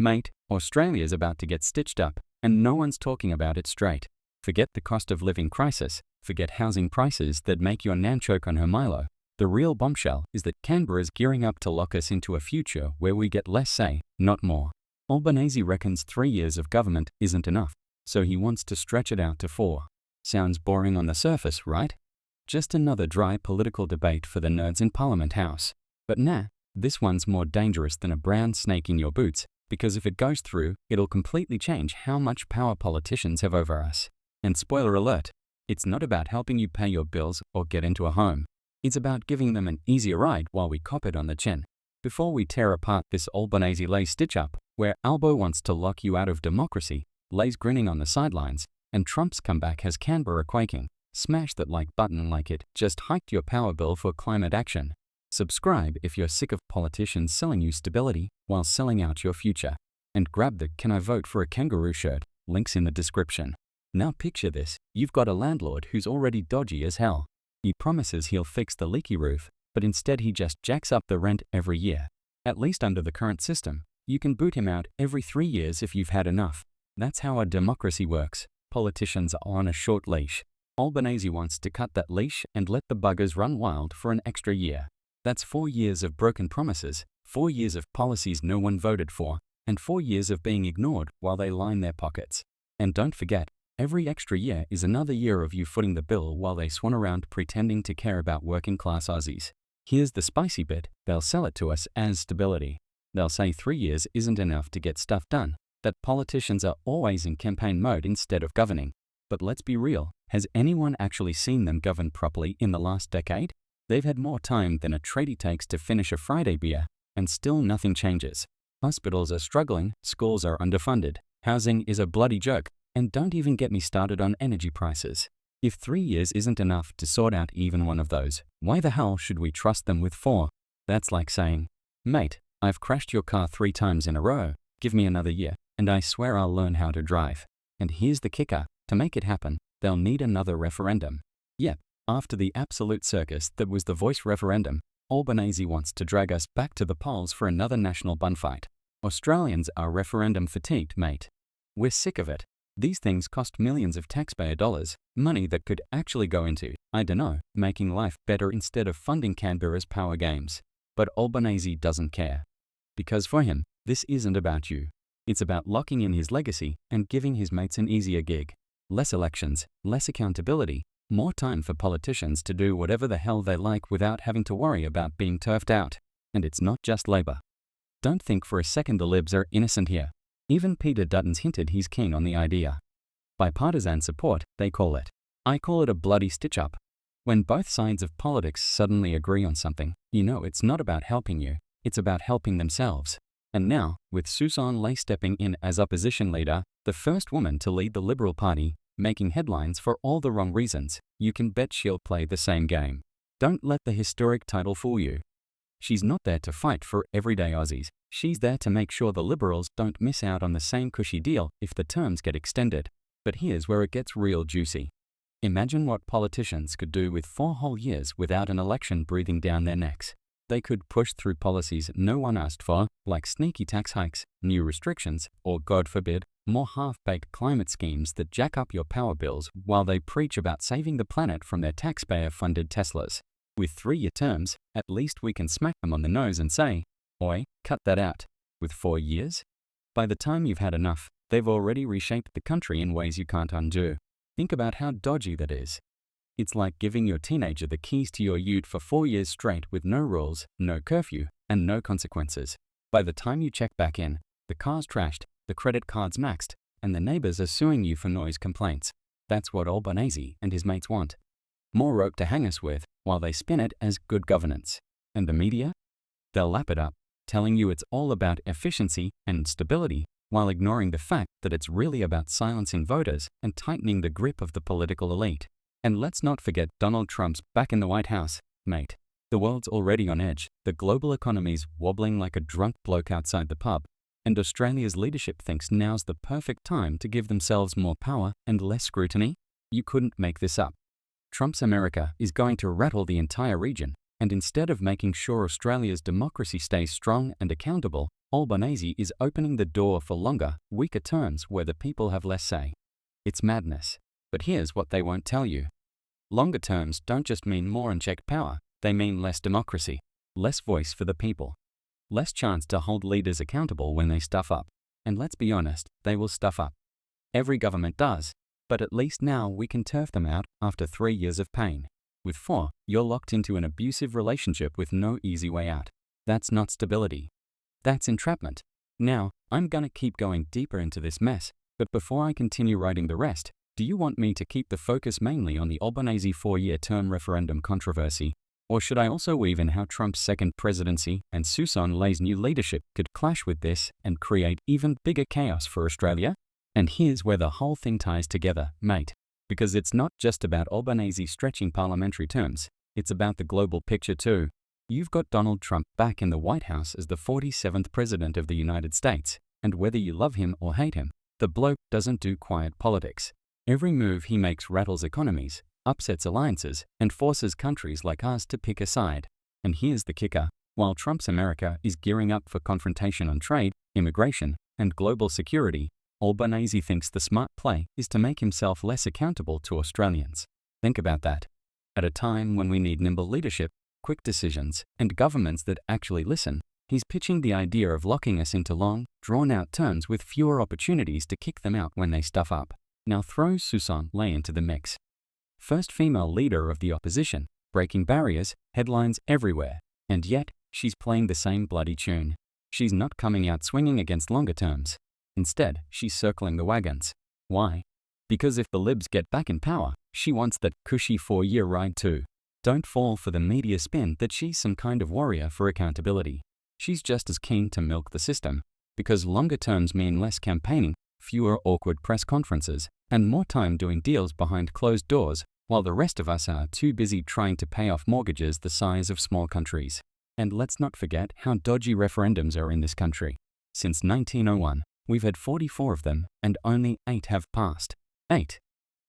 Mate, Australia's about to get stitched up, and no one's talking about it straight. Forget the cost of living crisis, forget housing prices that make your nan choke on her Milo. The real bombshell is that Canberra's gearing up to lock us into a future where we get less say, not more. Albanese reckons 3 years of government isn't enough, so he wants to stretch it out to 4. Sounds boring on the surface, right? Just another dry political debate for the nerds in Parliament House. But nah, this one's more dangerous than a brown snake in your boots, because if it goes through, it'll completely change how much power politicians have over us. And spoiler alert, it's not about helping you pay your bills or get into a home. It's about giving them an easier ride while we cop it on the chin. Before we tear apart this Albanese lay stitch-up, where Albo wants to lock you out of democracy, Lay's grinning on the sidelines, and Trump's comeback has Canberra quaking, smash that like button like it just hiked your power bill for climate action. Subscribe if you're sick of politicians selling you stability while selling out your future. And grab the Can I Vote for a Kangaroo shirt, links in the description. Now picture this, you've got a landlord who's already dodgy as hell. He promises he'll fix the leaky roof, but instead he just jacks up the rent every year. At least under the current system, you can boot him out every 3 years if you've had enough. That's how our democracy works. Politicians are on a short leash. Albanese wants to cut that leash and let the buggers run wild for an extra year. That's 4 years of broken promises, 4 years of policies no one voted for, and 4 years of being ignored while they line their pockets. And don't forget, every extra year is another year of you footing the bill while they swan around pretending to care about working-class Aussies. Here's the spicy bit, they'll sell it to us as stability. They'll say 3 years isn't enough to get stuff done, that politicians are always in campaign mode instead of governing. But let's be real, has anyone actually seen them govern properly in the last decade? They've had more time than a tradie takes to finish a Friday beer, and still nothing changes. Hospitals are struggling, schools are underfunded, housing is a bloody joke, and don't even get me started on energy prices. If 3 years isn't enough to sort out even one of those, why the hell should we trust them with 4? That's like saying, mate, I've crashed your car 3 times in a row, give me another year, and I swear I'll learn how to drive. And here's the kicker, to make it happen, they'll need another referendum. Yep. After the absolute circus that was the voice referendum, Albanese wants to drag us back to the polls for another national bunfight. Australians are referendum fatigued, mate. We're sick of it. These things cost millions of taxpayer dollars, money that could actually go into, I dunno, making life better instead of funding Canberra's power games. But Albanese doesn't care. Because for him, this isn't about you. It's about locking in his legacy and giving his mates an easier gig. Less elections, less accountability, more time for politicians to do whatever the hell they like without having to worry about being turfed out. And it's not just Labor. Don't think for a second the Libs are innocent here. Even Peter Dutton's hinted he's keen on the idea. Bipartisan support, they call it. I call it a bloody stitch-up. When both sides of politics suddenly agree on something, you know it's not about helping you, it's about helping themselves. And now, with Susan Ley stepping in as opposition leader, the first woman to lead the Liberal Party, making headlines for all the wrong reasons, you can bet she'll play the same game. Don't let the historic title fool you. She's not there to fight for everyday Aussies. She's there to make sure the Liberals don't miss out on the same cushy deal if the terms get extended. But here's where it gets real juicy. Imagine what politicians could do with 4 whole years without an election breathing down their necks. They could push through policies no one asked for, like sneaky tax hikes, new restrictions, or God forbid, more half-baked climate schemes that jack up your power bills while they preach about saving the planet from their taxpayer-funded Teslas. With 3-year terms, at least we can smack them on the nose and say, oi, cut that out. With 4 years? By the time you've had enough, they've already reshaped the country in ways you can't undo. Think about how dodgy that is. It's like giving your teenager the keys to your ute for 4 years straight with no rules, no curfew, and no consequences. By the time you check back in, the car's trashed, the credit card's maxed, and the neighbors are suing you for noise complaints. That's what Albanese and his mates want. More rope to hang us with while they spin it as good governance. And the media? They'll lap it up, telling you it's all about efficiency and stability, while ignoring the fact that it's really about silencing voters and tightening the grip of the political elite. And let's not forget Donald Trump's back in the White House, mate. The world's already on edge, the global economy's wobbling like a drunk bloke outside the pub, and Australia's leadership thinks now's the perfect time to give themselves more power and less scrutiny? You couldn't make this up. Trump's America is going to rattle the entire region, and instead of making sure Australia's democracy stays strong and accountable, Albanese is opening the door for longer, weaker terms where the people have less say. It's madness. But here's what they won't tell you. Longer terms don't just mean more unchecked power, they mean less democracy, less voice for the people, less chance to hold leaders accountable when they stuff up. And let's be honest, they will stuff up. Every government does, but at least now we can turf them out after 3 years of pain. With 4, you're locked into an abusive relationship with no easy way out. That's not stability. That's entrapment. Now, I'm gonna keep going deeper into this mess, but before I continue writing the rest, do you want me to keep the focus mainly on the Albanese 4-year term referendum controversy? Or should I also weave in how Trump's second presidency and Susan-Lay's new leadership could clash with this and create even bigger chaos for Australia? And here's where the whole thing ties together, mate. Because it's not just about Albanese stretching parliamentary terms, it's about the global picture too. You've got Donald Trump back in the White House as the 47th President of the United States, and whether you love him or hate him, the bloke doesn't do quiet politics. Every move he makes rattles economies, upsets alliances, and forces countries like us to pick a side. And here's the kicker. While Trump's America is gearing up for confrontation on trade, immigration, and global security, Albanese thinks the smart play is to make himself less accountable to Australians. Think about that. At a time when we need nimble leadership, quick decisions, and governments that actually listen, he's pitching the idea of locking us into long, drawn-out terms with fewer opportunities to kick them out when they stuff up. Now throw Susan-Lay into the mix. First female leader of the opposition, breaking barriers, headlines everywhere, and yet she's playing the same bloody tune. She's not coming out swinging against longer terms. Instead, she's circling the wagons. Why? Because if the Libs get back in power, she wants that cushy 4-year ride too. Don't fall for the media spin that she's some kind of warrior for accountability. She's just as keen to milk the system, because longer terms mean less campaigning, fewer awkward press conferences, and more time doing deals behind closed doors, while the rest of us are too busy trying to pay off mortgages the size of small countries. And let's not forget how dodgy referendums are in this country. Since 1901, we've had 44 of them, and only 8 have passed. 8.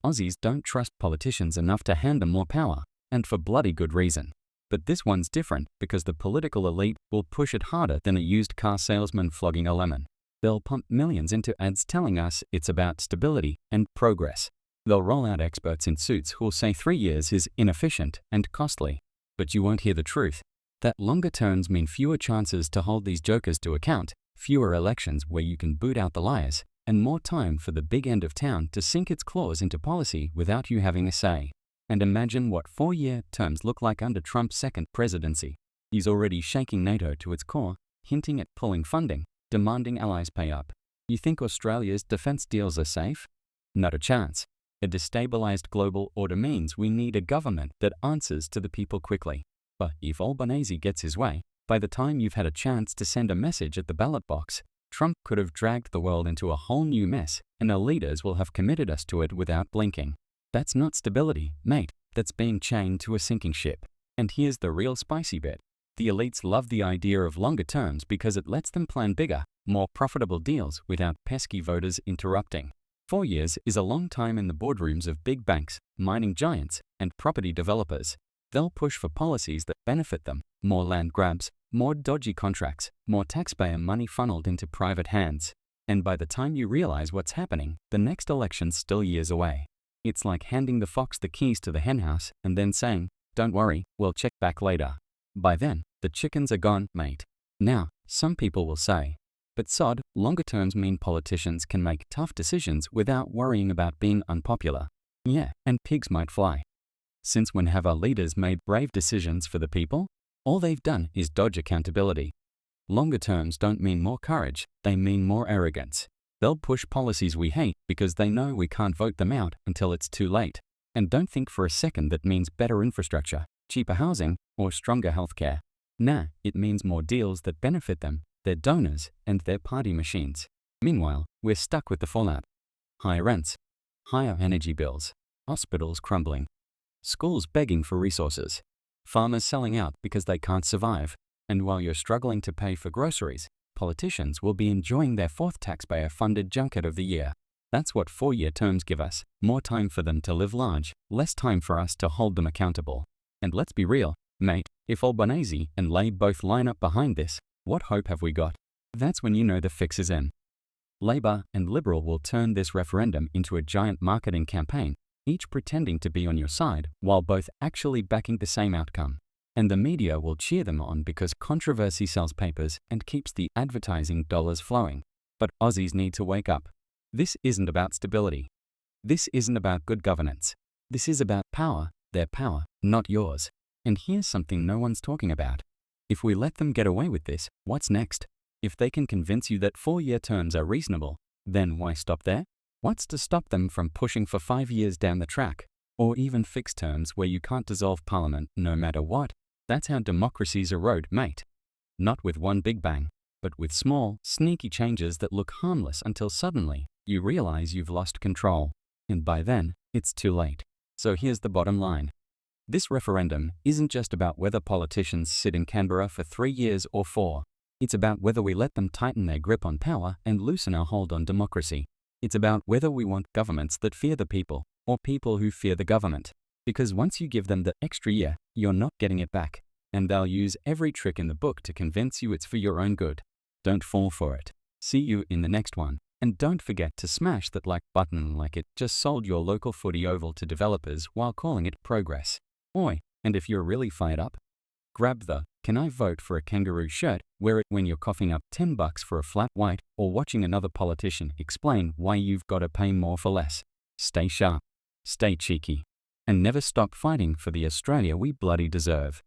Aussies don't trust politicians enough to hand them more power, and for bloody good reason. But this one's different because the political elite will push it harder than a used car salesman flogging a lemon. They'll pump millions into ads telling us it's about stability and progress. They'll roll out experts in suits who'll say 3 years is inefficient and costly. But you won't hear the truth. That longer terms mean fewer chances to hold these jokers to account, fewer elections where you can boot out the liars, and more time for the big end of town to sink its claws into policy without you having a say. And imagine what 4-year terms look like under Trump's second presidency. He's already shaking NATO to its core, hinting at pulling funding, demanding allies pay up. You think Australia's defense deals are safe? Not a chance. A destabilized global order means we need a government that answers to the people quickly. But if Albanese gets his way, by the time you've had a chance to send a message at the ballot box, Trump could have dragged the world into a whole new mess, and our leaders will have committed us to it without blinking. That's not stability, mate. That's being chained to a sinking ship. And here's the real spicy bit. The elites love the idea of longer terms because it lets them plan bigger, more profitable deals without pesky voters interrupting. 4 years is a long time in the boardrooms of big banks, mining giants, and property developers. They'll push for policies that benefit them, more land grabs, more dodgy contracts, more taxpayer money funneled into private hands. And by the time you realize what's happening, the next election's still years away. It's like handing the fox the keys to the henhouse and then saying, "Don't worry, we'll check back later." By then, the chickens are gone, mate. Now, some people will say, but sod, longer terms mean politicians can make tough decisions without worrying about being unpopular. Yeah, and pigs might fly. Since when have our leaders made brave decisions for the people? All they've done is dodge accountability. Longer terms don't mean more courage, they mean more arrogance. They'll push policies we hate because they know we can't vote them out until it's too late. And don't think for a second that means better infrastructure, cheaper housing, or stronger healthcare. Nah, it means more deals that benefit them, their donors, and their party machines. Meanwhile, we're stuck with the fallout. Higher rents, higher energy bills, hospitals crumbling, schools begging for resources, farmers selling out because they can't survive. And while you're struggling to pay for groceries, politicians will be enjoying their 4th taxpayer-funded junket of the year. That's what 4-year terms give us, more time for them to live large, less time for us to hold them accountable. And let's be real, mate, if Albanese and Lay both line up behind this, what hope have we got? That's when you know the fix is in. Labour and Liberal will turn this referendum into a giant marketing campaign, each pretending to be on your side while both actually backing the same outcome. And the media will cheer them on because controversy sells papers and keeps the advertising dollars flowing. But Aussies need to wake up. This isn't about stability. This isn't about good governance. This is about power, their power, not yours. And here's something no one's talking about. If we let them get away with this, what's next? If they can convince you that 4-year terms are reasonable, then why stop there? What's to stop them from pushing for 5 years down the track? Or even fixed terms where you can't dissolve parliament no matter what? That's how democracies erode, mate. Not with one big bang, but with small, sneaky changes that look harmless until suddenly you realize you've lost control. And by then, it's too late. So here's the bottom line. This referendum isn't just about whether politicians sit in Canberra for 3 years or 4. It's about whether we let them tighten their grip on power and loosen our hold on democracy. It's about whether we want governments that fear the people or people who fear the government. Because once you give them the extra year, you're not getting it back. And they'll use every trick in the book to convince you it's for your own good. Don't fall for it. See you in the next one. And don't forget to smash that like button like it just sold your local footy oval to developers while calling it progress. Oi, and if you're really fired up, grab the "Can I vote for a kangaroo" shirt, wear it when you're coughing up $10 for a flat white or watching another politician explain why you've got to pay more for less. Stay sharp, stay cheeky, and never stop fighting for the Australia we bloody deserve.